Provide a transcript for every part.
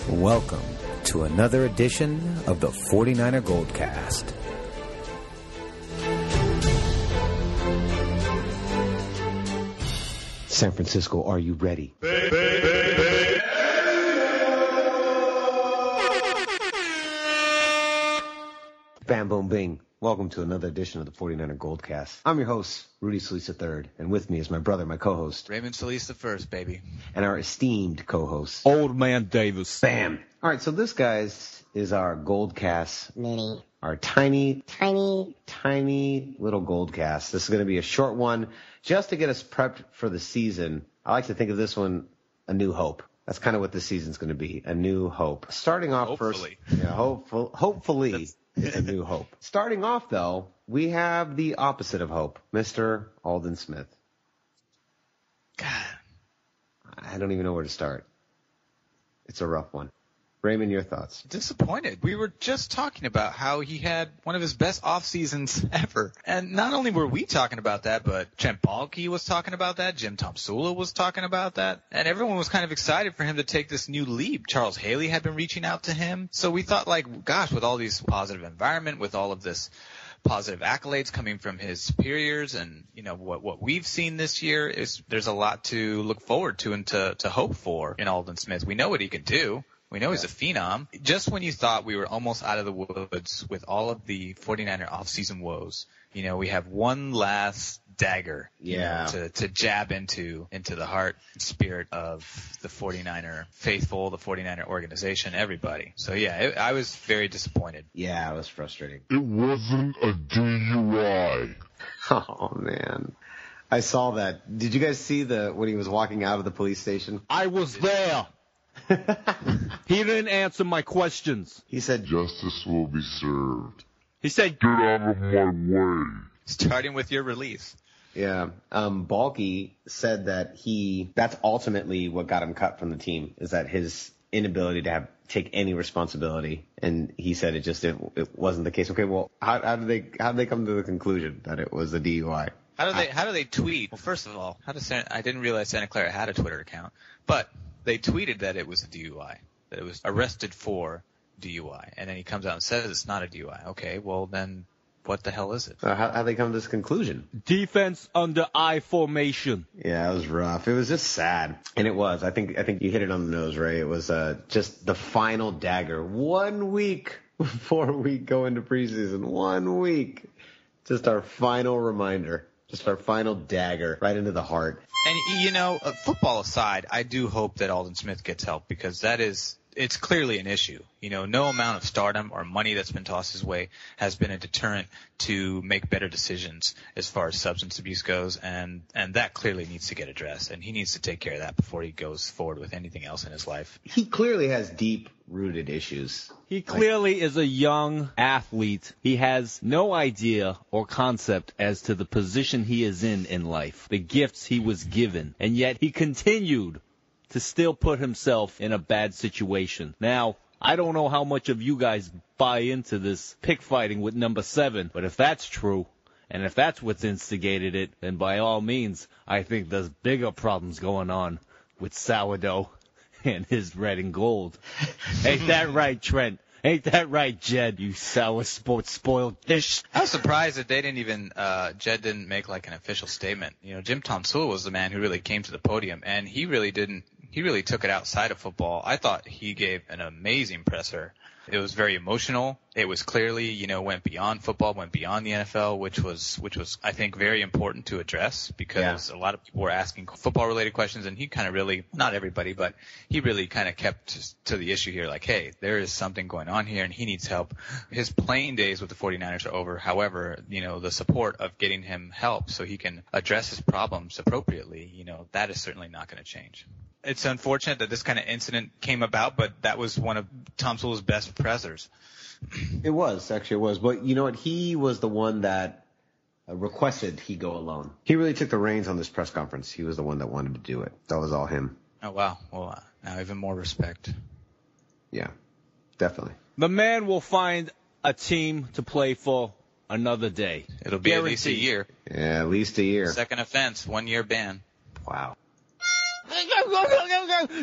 Welcome to another edition of the 49er GoldCast. San Francisco, are you ready? Bam, boom, bing. Welcome to another edition of the 49er GoldCast. I'm your host, Rudy Solis III, and with me is my brother, my co-host, Raymond Solis I, baby. And our esteemed co-host, Old Man Davis. Bam. All right, so this, guys, is our GoldCast Mini. Our tiny little GoldCast. This is going to be a short one just to get us prepped for the season. I like to think of this one a new hope. That's kind of what this season's going to be, a new hope. Starting off hopefully. First, yeah, hopefully it's a new hope. Starting off, though, we have the opposite of hope, Mr. Aldon Smith. God. I don't even know where to start. It's a rough one. Raymond, your thoughts? Disappointed. We were just talking about how he had one of his best off seasons ever. And not only were we talking about that, but Trent Baalke was talking about that. Jim Tomsula was talking about that. And everyone was kind of excited for him to take this new leap. Charles Haley had been reaching out to him. So we thought, like, gosh, with all these positive environment, with all of this positive accolades coming from his superiors and, you know, what we've seen this year is there's a lot to look forward to and to hope for in Aldon Smith. We know what he can do. We know he's a phenom. Just when you thought we were almost out of the woods with all of the 49er offseason woes, you know, we have one last dagger to jab into the heart and spirit of the 49er faithful, the 49er organization, everybody. So, yeah, I was very disappointed. Yeah, it was frustrating. It wasn't a DUI. Oh, man. I saw that. Did you guys see when he was walking out of the police station? I was there. He didn't answer my questions. He said, "Justice will be served." He said, "Get out of my way." Starting with your release. Yeah. Baalke said that that's ultimately what got him cut from the team, is that his inability to take any responsibility. And he said it wasn't the case. Okay, well, how did they come to the conclusion that it was a DUI? How do they tweet? Well, first of all, I didn't realize Santa Clara had a Twitter account, but they tweeted that it was a DUI, that it was arrested for DUI, and then he comes out and says it's not a DUI. Okay, well then, what the hell is it? How they come to this conclusion? defense under I formation. Yeah, it was rough. It was just sad, and it was. I think you hit it on the nose, Ray. It was just the final dagger. 1 week before we go into preseason. 1 week, just our final reminder. Just our final dagger right into the heart. And, you know, football aside, I do hope that Aldon Smith gets help because it's clearly an issue. You know, no amount of stardom or money that's been tossed his way has been a deterrent to make better decisions as far as substance abuse goes, and that clearly needs to get addressed, and he needs to take care of that before he goes forward with anything else in his life. He clearly has deep-rooted issues. He clearly is a young athlete. He has no idea or concept as to the position he is in life, the gifts he was given, and yet he continued to still put himself in a bad situation. Now, I don't know how much of you guys buy into this pick fighting with number 7, but if that's true, and if that's what's instigated it, then by all means, I think there's bigger problems going on with Sourdough and his red and gold. Ain't that right, Trent? Ain't that right, Jed, you sour sports spoiled dish? I was surprised that they didn't even, Jed didn't make like an official statement. You know, Jim Tomsula was the man who really came to the podium, and he really took it outside of football. I thought he gave an amazing presser. It was very emotional. It was clearly, you know, went beyond football, went beyond the NFL, which was, I think, very important to address because a lot of people were asking football related questions, and he kind of really, not everybody, but he really kind of kept to the issue here, like, hey, there is something going on here and he needs help. His playing days with the 49ers are over. However, you know, the support of getting him help so he can address his problems appropriately, you know, that is certainly not going to change. It's unfortunate that this kind of incident came about, but that was one of Tomsula's best pressers. It was. But you know what? He was the one that requested he go alone. He really took the reins on this press conference. He was the one that wanted to do it. That was all him. Oh, wow. Well, now even more respect. Yeah, definitely. The man will find a team to play for another day. It'll be Guaranteed. At least a year. Yeah, at least a year. Second offense, 1 year ban. Wow.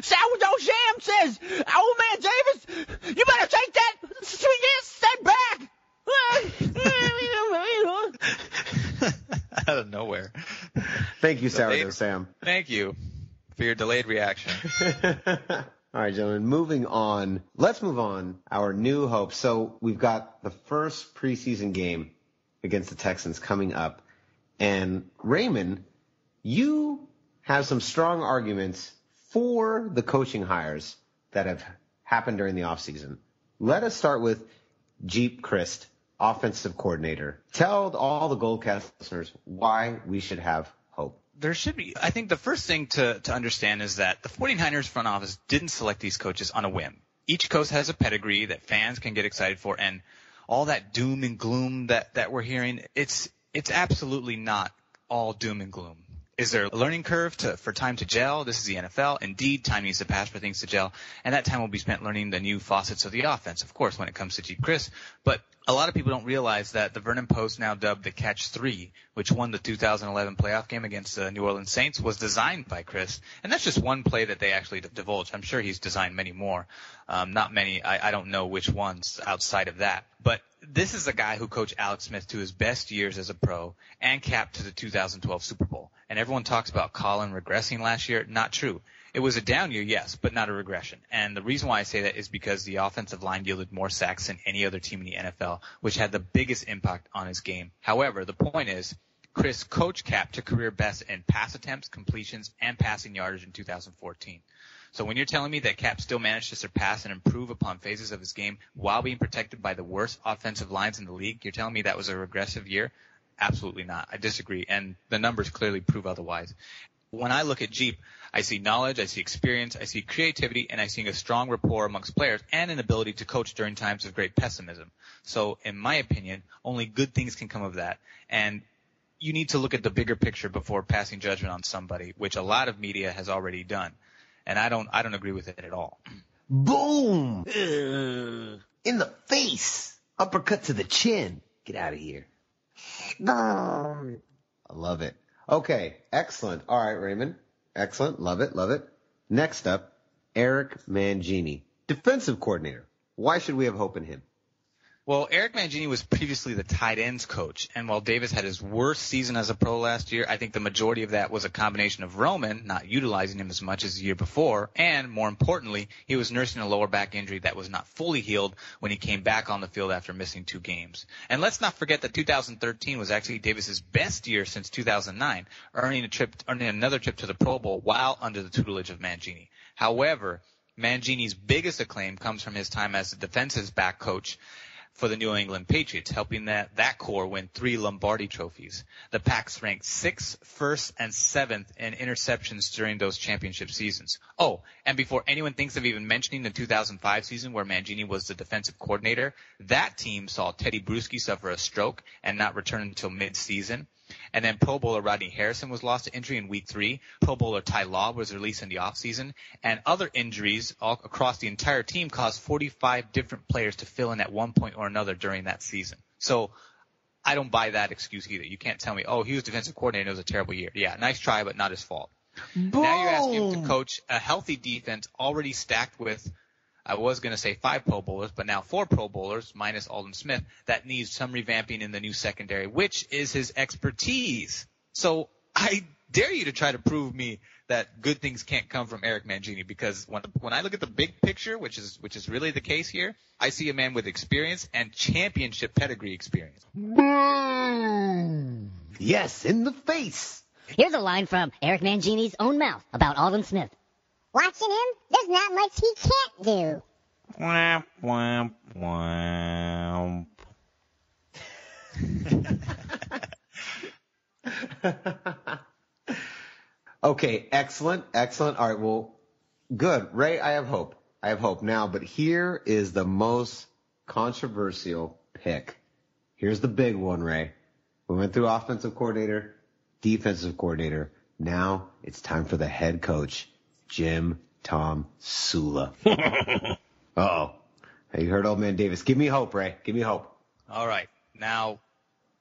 Sourdough Sam says, old man Davis, you better take that step back. Out of nowhere. Thank you, Sourdough Sam. Thank you for your delayed reaction. All right, gentlemen, moving on. Let's move on. Our new hope. So we've got the first preseason game against the Texans coming up. And Raymond, you have some strong arguments for the coaching hires that have happened during the offseason. Let us start with Geep Chryst, offensive coordinator. Tell all the GoldCast listeners why we should have hope. There should be. I think the first thing to understand is that the 49ers front office didn't select these coaches on a whim. Each coach has a pedigree that fans can get excited for, and all that doom and gloom that we're hearing, it's absolutely not all doom and gloom. Is there a learning curve for time to gel? This is the NFL. Indeed, time needs to pass for things to gel, and that time will be spent learning the new facets of the offense, of course, when it comes to Geep Chryst. But a lot of people don't realize that the Vernon Post, now dubbed the Catch 3, which won the 2011 playoff game against the New Orleans Saints, was designed by Chryst. And that's just one play that they actually divulged. I'm sure he's designed many more. Not many. I don't know which ones outside of that. But this is a guy who coached Alex Smith to his best years as a pro and capped to the 2012 Super Bowl. And everyone talks about Colin regressing last year. Not true. It was a down year, yes, but not a regression. And the reason why I say that is because the offensive line yielded more sacks than any other team in the NFL, which had the biggest impact on his game. However, the point is, Chris coached Cap to career best in pass attempts, completions, and passing yardage in 2014. So when you're telling me that Cap still managed to surpass and improve upon phases of his game while being protected by the worst offensive lines in the league, you're telling me that was a regressive year? Absolutely not. I disagree, and the numbers clearly prove otherwise. When I look at Geep, I see knowledge, I see experience, I see creativity, and I see a strong rapport amongst players and an ability to coach during times of great pessimism. So in my opinion, only good things can come of that. And you need to look at the bigger picture before passing judgment on somebody, which a lot of media has already done. And I don't agree with it at all. Boom! In the face! Uppercut to the chin. Get out of here. I love it. Okay, excellent. All right, Raymond. Excellent. Love it, love it. Next up, Eric Mangini, defensive coordinator. Why should we have hope in him? Well, Eric Mangini was previously the tight ends coach, and while Davis had his worst season as a pro last year, I think the majority of that was a combination of Roman not utilizing him as much as the year before, and more importantly, he was nursing a lower back injury that was not fully healed when he came back on the field after missing 2 games. And let's not forget that 2013 was actually Davis's best year since 2009, earning another trip to the Pro Bowl while under the tutelage of Mangini. However, Mangini's biggest acclaim comes from his time as the defensive back coach for the New England Patriots, helping that core win 3 Lombardi trophies. The Packs ranked 6th, 1st, and 7th in interceptions during those championship seasons. Oh, and before anyone thinks of even mentioning the 2005 season where Mangini was the defensive coordinator, that team saw Teddy Bruschi suffer a stroke and not return until mid-season. And then Pro Bowler Rodney Harrison was lost to injury in Week 3. Pro Bowler Ty Law was released in the offseason. And other injuries all across the entire team caused 45 different players to fill in at one point or another during that season. So I don't buy that excuse either. You can't tell me, oh, he was defensive coordinator and it was a terrible year. Yeah, nice try, but not his fault. Boom. Now you're asking him to coach a healthy defense already stacked with, I was going to say 5 Pro Bowlers, but now 4 Pro Bowlers, minus Aldon Smith, that needs some revamping in the new secondary, which is his expertise. So I dare you to try to prove me that good things can't come from Eric Mangini, because when I look at the big picture, which is really the case here, I see a man with experience and championship pedigree experience. Boom! Yes, in the face. Here's a line from Eric Mangini's own mouth about Aldon Smith. Watching him, there's not much he can't do. Womp, womp, womp. Okay, excellent. All right, well, good. Ray, I have hope. Now, but here is the most controversial pick. Here's the big one, Ray. We went through offensive coordinator, defensive coordinator. Now it's time for the head coach, Jim Tomsula. Uh-oh. Hey, you heard old man Davis. Give me hope, Ray. Give me hope. All right. Now,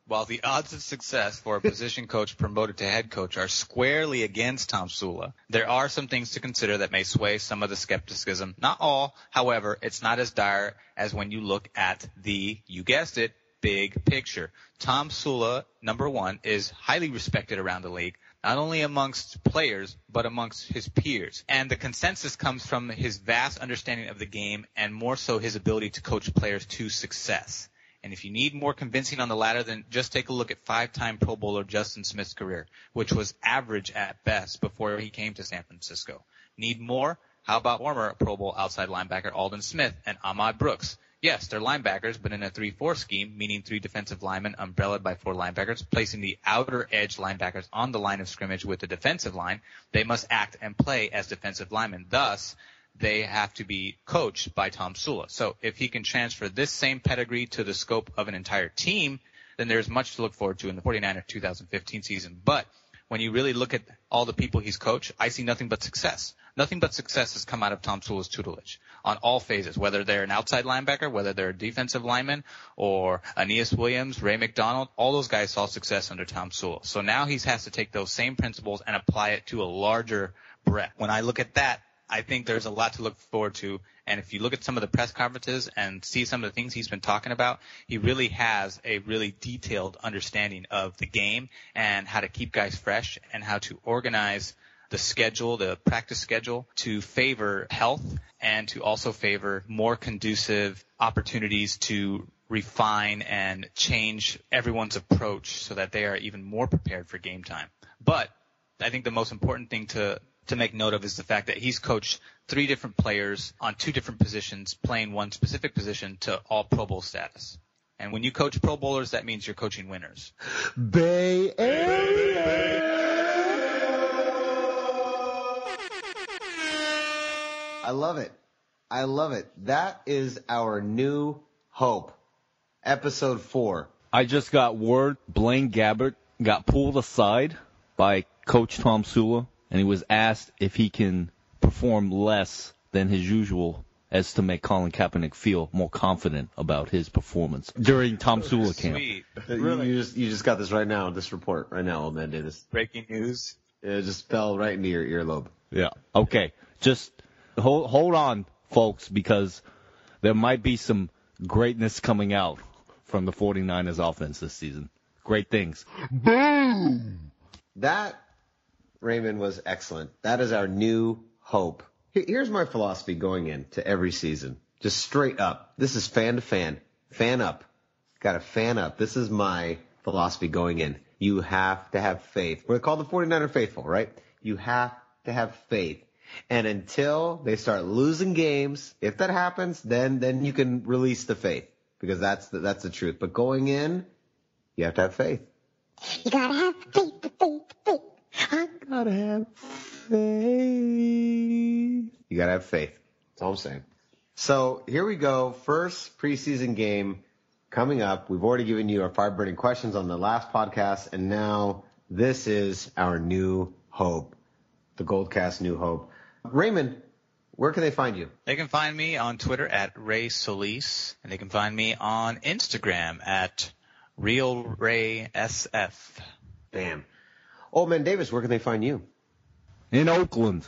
While the odds of success for a position coach promoted to head coach are squarely against Tomsula, there are some things to consider that may sway some of the skepticism. Not all, however, it's not as dire as when you look at the, you guessed it, big picture. Tomsula, number one, is highly respected around the league, not only amongst players, but amongst his peers. And the consensus comes from his vast understanding of the game and more so his ability to coach players to success. And if you need more convincing on the latter, then just take a look at 5-time Pro Bowler Justin Smith's career, which was average at best before he came to San Francisco. Need more? How about former Pro Bowl outside linebacker Aldon Smith and Ahmad Brooks? Yes, they're linebackers, but in a 3-4 scheme, meaning 3 defensive linemen umbrellaed by 4 linebackers, placing the outer edge linebackers on the line of scrimmage with the defensive line, they must act and play as defensive linemen. Thus, they have to be coached by Tomsula. So if he can transfer this same pedigree to the scope of an entire team, then there's much to look forward to in the 49ers 2015 season. But when you really look at all the people he's coached, I see nothing but success. Nothing but success has come out of Tomsula's tutelage on all phases, whether they're an outside linebacker, whether they're a defensive lineman, or Aeneas Williams, Ray McDonald. All those guys saw success under Tomsula. So now he has to take those same principles and apply it to a larger breadth. When I look at that, I think there's a lot to look forward to. And if you look at some of the press conferences and see some of the things he's been talking about, he really has a really detailed understanding of the game and how to keep guys fresh and how to organize the schedule, the practice schedule, to favor health and to also favor more conducive opportunities to refine and change everyone's approach so that they are even more prepared for game time. But I think the most important thing to make note of is the fact that he's coached 3 different players on 2 different positions, playing one specific position to all Pro Bowl status. And when you coach Pro Bowlers, that means you're coaching winners. Bay Area! I love it. I love it. That is our new hope. Episode 4. I just got word Blaine Gabbert got pulled aside by Coach Tomsula, and he was asked if he can perform less than his usual as to make Colin Kaepernick feel more confident about his performance during Tomsula camp. Sweet. Really? You just got this right now, this report right now, old man Davis. Breaking news. It just fell right into your earlobe. Yeah. Okay. Just hold on, folks, because there might be some greatness coming out from the 49ers offense this season. Great things. Boom! That, Raymond, was excellent. That is our new hope. Here's my philosophy going into every season. Just straight up. This is fan to fan. Fan up. Got to fan up. This is my philosophy going in. You have to have faith. We're called the 49er faithful, right? You have to have faith. And until they start losing games, if that happens, then you can release the faith, because that's the truth. But going in, you have to have faith. You gotta have faith. I gotta have faith. You gotta have faith. That's all I'm saying. So here we go. First preseason game coming up. We've already given you our 5 burning questions on the last podcast, and now this is our new hope, the GoldCast New Hope. Raymond, where can they find you? They can find me on Twitter at Ray Solis, and they can find me on Instagram at RealRaySF. Bam. Old man Davis, where can they find you? In Oakland.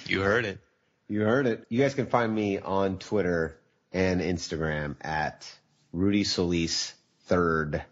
You heard it. You heard it. You guys can find me on Twitter and Instagram at Rudy Solis 3rd.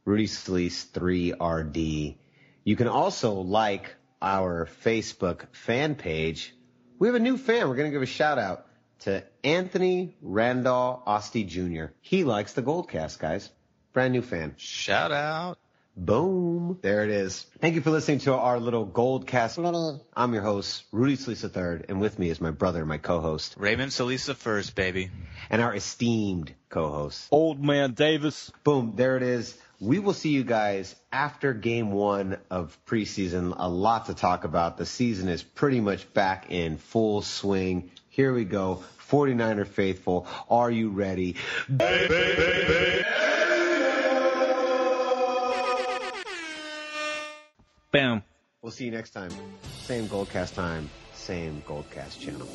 Rudy Solis 3RD. You can also like our Facebook fan page. We have a new fan. We're going to give a shout out to Anthony Randall Osti Jr. He likes the GoldCast, guys. Brand new fan. Shout out. Boom. There it is. Thank you for listening to our little GoldCast. Rudy. I'm your host, Rudy Solis III, and with me is my brother, my co-host, Raymond Solis first, baby. and our esteemed co-host. Old man Davis. Boom. There it is. We will see you guys after game 1 of preseason. A lot to talk about. The season is pretty much back in full swing. Here we go. 49er faithful. Are you ready? Bam. We'll see you next time. Same GoldCast time, same GoldCast channel.